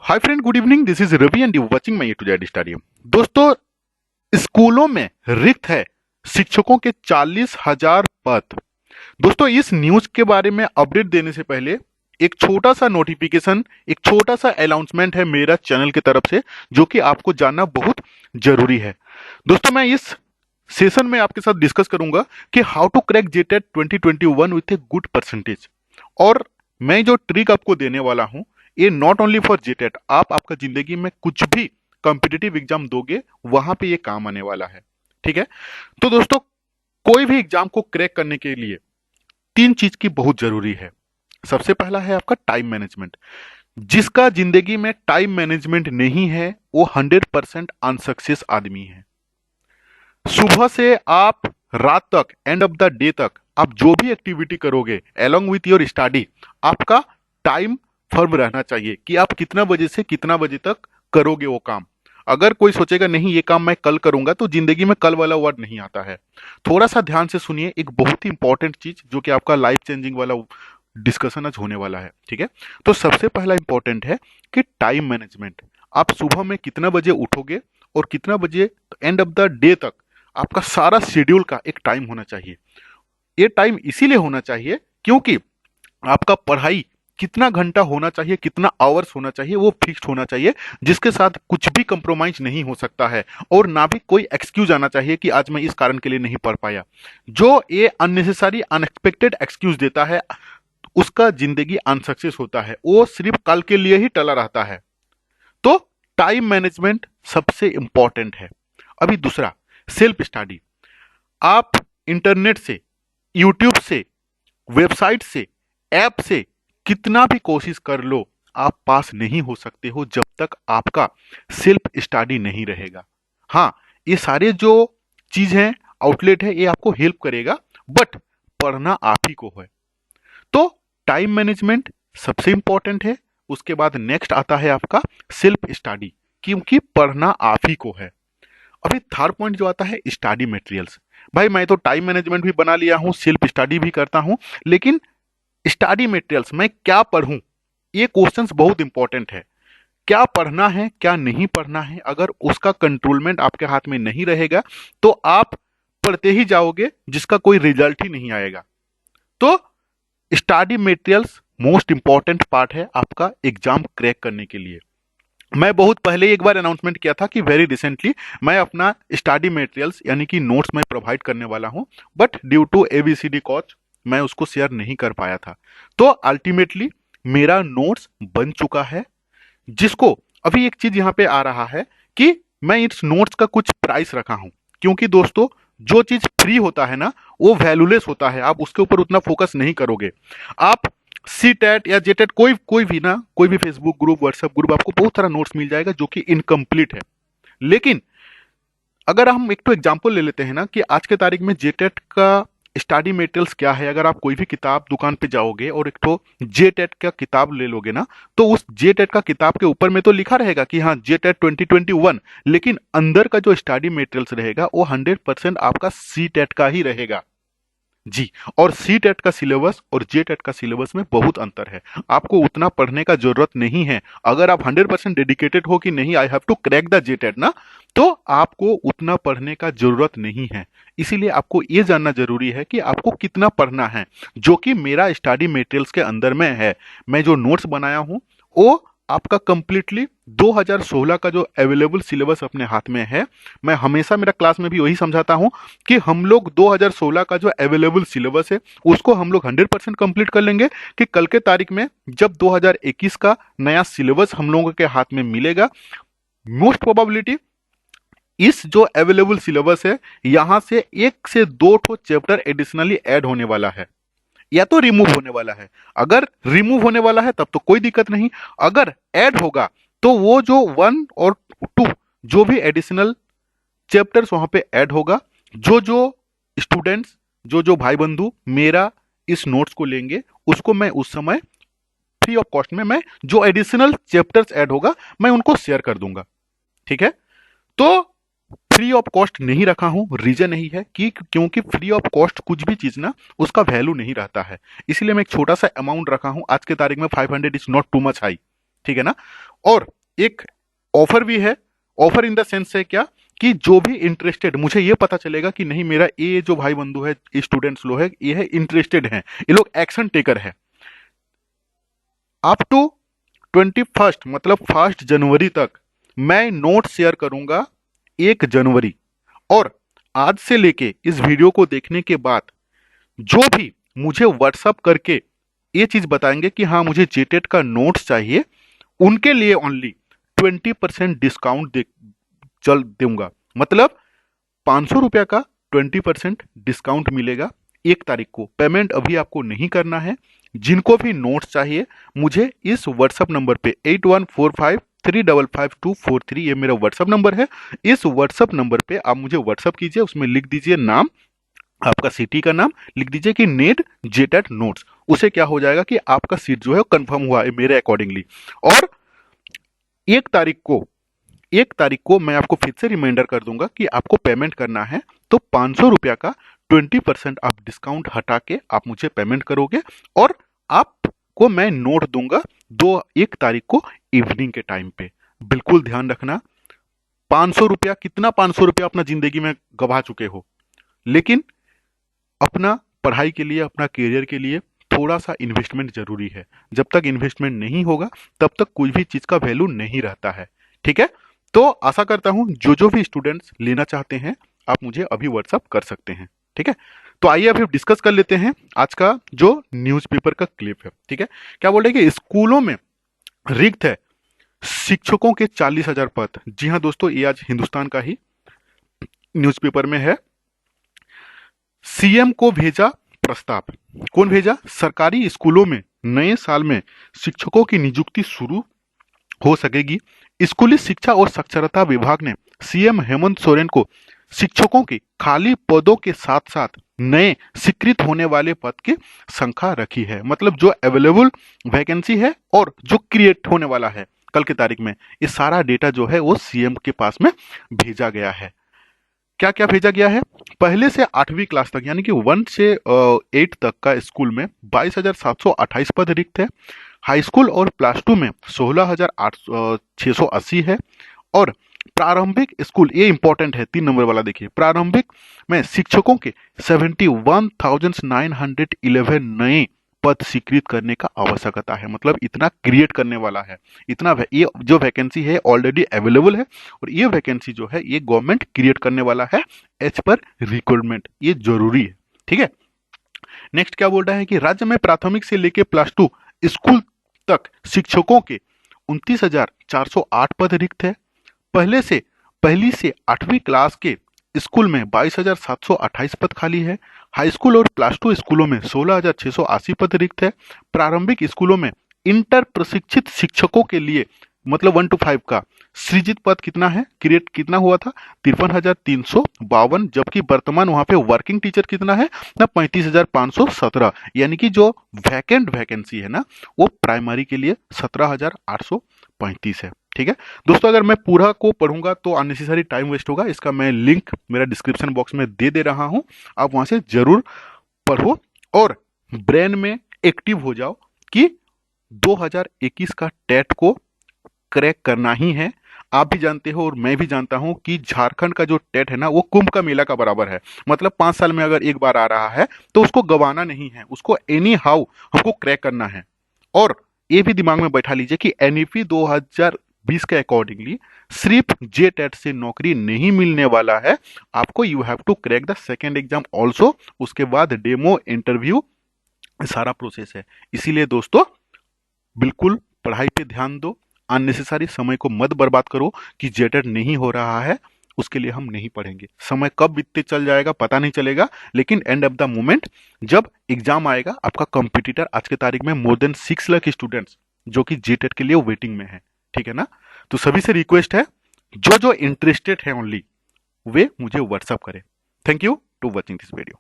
Hi friend, good evening. This is Ravi and you watching my to Z studio. दोस्तों, स्कूलों में रिक्त है शिक्षकों के 40,000 पद। दोस्तों, इस न्यूज के बारे में अपडेट देने से पहले एक छोटा सा नोटिफिकेशन, एक छोटा सा अनाउंसमेंट है मेरा चैनल की तरफ से, जो कि आपको जानना बहुत जरूरी है। दोस्तों, मैं इस सेशन में आपके साथ डिस्कस करूंगा कि how to crack JTET 2021 with a good percentage. और मैं जो ट्रिक आपको देने वाला हूं, ये नॉट ओनली फॉर जेटेट, आप आपका जिंदगी में कुछ भी कॉम्पिटिटिव एग्जाम दोगे वहां पे ये काम आने वाला है। ठीक है। तो दोस्तों, कोई भी एग्जाम को क्रैक करने के लिए 3 चीज की बहुत जरूरी है। सबसे पहला है आपका टाइम मैनेजमेंट। जिसका जिंदगी में टाइम मैनेजमेंट नहीं है वो 100% अनसक्सेस आदमी है। सुबह से आप रात तक, एंड ऑफ द डे तक, आप जो भी एक्टिविटी करोगे अलोंग विथ योर स्टडी, आपका टाइम फर्म रहना चाहिए कि आप कितना बजे से कितना बजे तक करोगे वो काम। अगर कोई सोचेगा नहीं ये काम मैं कल करूंगा, तो जिंदगी में कल वाला वर्ड नहीं आता है। थोड़ा सा ध्यान से सुनिए, एक बहुत ही इंपॉर्टेंट चीज जो कि आपका लाइफ चेंजिंग वाला डिस्कशन आज होने वाला है। ठीक है। तो सबसे पहला इंपॉर्टेंट है कि टाइम मैनेजमेंट। आप सुबह में कितना बजे उठोगे और कितना बजे एंड ऑफ द डे तक, आपका सारा शेड्यूल का एक टाइम होना चाहिए। ये टाइम इसीलिए होना चाहिए क्योंकि आपका पढ़ाई कितना घंटा होना चाहिए, कितना आवर्स होना चाहिए, वो फिक्स्ड होना चाहिए, जिसके साथ कुछ भी कंप्रोमाइज नहीं हो सकता है और ना भी कोई एक्सक्यूज आना चाहिए कि आज मैं इस कारण के लिए नहीं पढ़ पाया। जो ये अननेसेसरी अनएक्सपेक्टेड एक्सक्यूज देता है उसका जिंदगी अनसक्सेस होता है, वो सिर्फ कल के लिए ही टला रहता है। तो टाइम मैनेजमेंट सबसे इंपॉर्टेंट है। अभी दूसरा, सेल्फ स्टडी। आप इंटरनेट से, यूट्यूब से, वेबसाइट से, ऐप से कितना भी कोशिश कर लो, आप पास नहीं हो सकते हो जब तक आपका सेल्फ स्टडी नहीं रहेगा। हाँ, ये सारे जो चीज हैं, आउटलेट है, ये आपको हेल्प करेगा, बट पढ़ना आप ही को है। तो टाइम मैनेजमेंट सबसे इंपॉर्टेंट है। उसके बाद नेक्स्ट आता है आपका सेल्फ स्टडी, क्योंकि पढ़ना आप ही को है। अभी थर्ड पॉइंट जो आता है स्टडी मटेरियल्स। भाई, मैं तो टाइम मैनेजमेंट भी बना लिया हूं, सेल्फ स्टडी भी करता हूं, लेकिन स्टडी मटेरियल्स मैं क्या पढ़ूं, ये क्वेश्चंस बहुत इंपॉर्टेंट है। क्या पढ़ना है, क्या नहीं पढ़ना है, अगर उसका कंट्रोलमेंट आपके हाथ में नहीं रहेगा तो आप पढ़ते ही जाओगे, जिसका कोई रिजल्ट ही नहीं आएगा। तो study materials most important part है आपका एग्जाम क्रैक करने के लिए। मैं बहुत पहले एक बार अनाउंसमेंट किया था कि वेरी रिसेंटली मैं अपना स्टडी मटेरियल्स यानी कि नोट्स मैं प्रोवाइड करने वाला हूं, but due to ABCD cost मैं उसको शेयर नहीं कर पाया था। तो अल्टीमेटली मेरा नोट्स बन चुका है, जिसको अभी एक चीज यहां पे आ रहा है कि मैं इस नोट्स का कुछ प्राइस रखा हूं, क्योंकि दोस्तों जो चीज फ्री होता है ना, वो वैल्यूलेस होता है, आप उसके ऊपर उतना फोकस नहीं करोगे। आप सी टेट या जेटेट कोई भी ना, कोई भी फेसबुक ग्रुप, व्हाट्सएप ग्रुप, आपको बहुत सारा नोट्स मिल जाएगा जो कि इनकम्प्लीट है। लेकिन अगर हम एक तो एग्जांपल ले लेते हैं ना कि आज के तारीख में जेटेट का स्टडी मटेरियल्स क्या है, अगर आप कोई भी किताब दुकान पे जाओगे और एक तो जेटेट का किताब ले लोगे ना, तो उस जेटेट का किताब के ऊपर में तो लिखा रहेगा कि हाँ जेटेट 2021, लेकिन अंदर का जो स्टडी मटेरियल्स रहेगा वो 100% आपका सी टेट का ही रहेगा जी। और सी टेट का सिलेबस और जे टेट का सिलेबस में बहुत अंतर है। आपको उतना पढ़ने का जरूरत नहीं है। अगर आप 100% डेडिकेटेड हो कि नहीं I have to crack the J TET ना, तो आपको उतना पढ़ने का जरूरत नहीं है। इसीलिए आपको ये जानना जरूरी है कि आपको कितना पढ़ना है, जो कि मेरा स्टडी मटेरियल्स के अंदर में है। मैं जो नोट्स बनाया हूं वो आपका कंप्लीटली 2016 का जो अवेलेबल सिलेबस अपने हाथ में है। मैं हमेशा मेरा क्लास में भी वही समझाता हूं कि हम लोग 2016 का जो अवेलेबल सिलेबस है उसको हम लोग 100% कंप्लीट कर लेंगे, कि कल के तारीख में जब 2021 का नया सिलेबस हम लोगों के हाथ में मिलेगा, मोस्ट प्रोबेबिलिटी इस जो अवेलेबल सिलेबस है यहां से 1 से 2 ठो चैप्टर एडिशनली ऐड होने वाला है, या तो रिमूव होने वाला है। अगर रिमूव होने वाला है तब तो कोई दिक्कत नहीं, अगर ऐड होगा तो वो जो 1 और 2 जो भी एडिशनल चैप्टर्स वहां पे ऐड होगा, जो जो स्टूडेंट्स, जो जो भाई बंधु मेरा इस नोट्स को लेंगे, उसको मैं उस समय फ्री ऑफ कॉस्ट में, मैं जो एडिशनल चैप्टर्स ऐड होगा मैं उनको शेयर कर दूंगा। ठीक है। तो फ्री ऑफ कॉस्ट नहीं रखा हूं, रीजन यही है कि क्योंकि फ्री ऑफ कॉस्ट कुछ भी चीज ना उसका वैल्यू नहीं रहता है, इसलिए मैं एक छोटा सा अमाउंट रखा हूं। आज के तारीख में 500 is not too much high, ठीक है ना। और एक ऑफर भी है। ऑफर इन द सेंस है क्या, कि जो भी इंटरेस्टेड, मुझे ये पता चलेगा कि नहीं मेरा ये जो भाई बंधु है, स्टूडेंट्स लोग है, ये है इंटरेस्टेड हैं, ये लोग एक्शन टेकर है। अप टू 21 मतलब 1 जनवरी तक मैं नोट शेयर करूंगा 1 जनवरी। और आज से लेके इस वीडियो को देखने के बाद जो भी मुझे व्हाट्सअप करके ये चीज बताएंगे कि हाँ मुझे जेटेट का नोट्स चाहिए, उनके लिए ओनली 20% डिस्काउंट दे चल दूंगा। मतलब 500 रुपया का 20% डिस्काउंट मिलेगा 1 तारीख को। पेमेंट अभी आपको नहीं करना है। जिनको भी नोट्स चाहिए मुझे इस व्हाट्सएप नंबर पे 8145355243, ये मेरा व्हाट्सएप नंबर है। इस व्हाट्सएप नंबर पे आप मुझे व्हाट्सएप कीजिए, उसमें लिख दीजिए नाम, आपका सिटी का नाम लिख दीजिए कि नीड जेटेट नोट्स। उसे क्या हो जाएगा कि आपका सीट जो है कंफर्म हुआ है मेरे अकॉर्डिंगली। और 1 तारीख को 1 तारीख को मैं आपको फिर से रिमाइंडर कर दूंगा कि आपको पेमेंट करना है, तो 500 रुपया का 20% आप डिस्काउंट हटा के आप मुझे पेमेंट करोगे और आपको मैं नोट दूंगा 1 तारीख को इवनिंग के टाइम पे। बिल्कुल ध्यान रखना, 500 रुपया, कितना 500 रुपया अपना जिंदगी में गवा चुके हो, लेकिन अपना पढ़ाई के लिए, अपना करियर के लिए थोड़ा सा इन्वेस्टमेंट जरूरी है। जब तक इन्वेस्टमेंट नहीं होगा तब तक कोई भी चीज का वैल्यू नहीं रहता है। ठीक है, तो आशा करता हूं जो भी स्टूडेंट्स लेना चाहते हैं आप मुझे अभी व्हाट्सअप कर सकते हैं। ठीक है, तो आइए अभी डिस्कस कर लेते हैं आज का जो न्यूज़पेपर का क्लिप है। ठीक है, क्या बोल रहे हैं कि स्कूलों में रिक्त है शिक्षकों के 40,000 पद। जी हाँ दोस्तों, ये आज हिंदुस्तान का ही न्यूज़पेपर में है। सीएम को भेजा प्रस्ताव। कौन भेजा? सरकारी स्कूलों में नए साल में शिक्षकों की नियुक्ति शुरू हो सकेगी। स्कूली शिक्षा और साक्षरता विभाग ने सीएम हेमंत सोरेन को शिक्षकों के खाली पदों के साथ साथ नए स्वीकृत होने वाले पद की संख्या रखी है। मतलब जो अवेलेबल वैकेंसी है और जो क्रिएट होने वाला है कल की तारीख में, ये सारा डेटा जो है वो सीएम के पास में भेजा गया है। क्या क्या भेजा गया है? पहले से 8वीं क्लास तक यानी कि 1 से 8 तक का स्कूल में 22,728 पद रिक्त है। हाई स्कूल और प्लस 2 में 16,680 है। और प्रारंभिक स्कूल, ये इंपॉर्टेंट है 3 नंबर वाला, देखिए प्रारंभिक में शिक्षकों के 71,911 नए पद स्वीकृत करने का आवश्यकता है। मतलब इतना क्रिएट करने वाला है, इतना ये जो वैकेंसी है ऑलरेडी अवेलेबल है और ये वैकेंसी जो है ये गवर्नमेंट क्रिएट करने वाला है एज पर रिक्वायरमेंट। ये जरूरी है। ठीक है, नेक्स्ट क्या बोल रहा है कि राज्य में प्राथमिक से लेकर प्लस 2 स्कूल तक शिक्षकों के 29,408 पद रिक्त है। पहली से 8वीं क्लास के स्कूल में 22,728 पद खाली है। हाई स्कूल और प्लस 2 स्कूलों में 16,680 पद रिक्त है। प्रारंभिक स्कूलों में इंटर प्रशिक्षित शिक्षकों के लिए मतलब 1 to 5 का सृजित पद कितना है, क्रिएट कितना हुआ था? 53,352। जबकि वर्तमान वहां पे वर्किंग टीचर कितना है ना, 35,517। यानी कि जो वैकेंसी है ना वो प्राइमरी के लिए 17,835 है। ठीक है दोस्तों, अगर मैं पूरा को पढ़ूंगा तो अननेसेसरी टाइम वेस्ट होगा। इसका मैं लिंक मेरा डिस्क्रिप्शन बॉक्स में दे रहा हूं, आप वहां से जरूर पढ़ो और ब्रेन में एक्टिव हो जाओ कि 2021 का टेट को क्रैक करना ही है। आप भी जानते हो और मैं भी जानता हूं कि झारखंड का जो टेट है ना वो कुंभ का मेला का बराबर है। मतलब 5 साल में अगर एक बार आ रहा है तो उसको गवाना नहीं है, उसको एनी हाउ हमको क्रैक करना है। और ये भी दिमाग में बैठा लीजिए कि एनईपी 2020 के अकॉर्डिंगली सिर्फ जे टेट से नौकरी नहीं मिलने वाला है, आपको you have to crack the second exam also. उसके बाद डेमो इंटरव्यू, सारा प्रोसेस है। इसीलिए दोस्तों बिल्कुल पढ़ाई पे ध्यान दो, अननेसेसरी समय को मत बर्बाद करो कि जेटेट नहीं हो रहा है उसके लिए हम नहीं पढ़ेंगे। समय कब बीतते चल जाएगा पता नहीं चलेगा, लेकिन एंड ऑफ द मोमेंट जब एग्जाम आएगा आपका कंपटीटर आज के तारीख में मोर देन 6 लाख स्टूडेंट्स जो कि जेटेट के लिए वेटिंग में है। ठीक है ना, तो सभी से रिक्वेस्ट है जो इंटरेस्टेड है ओनली वे मुझे व्हाट्सअप करें। Thank you to watching this video.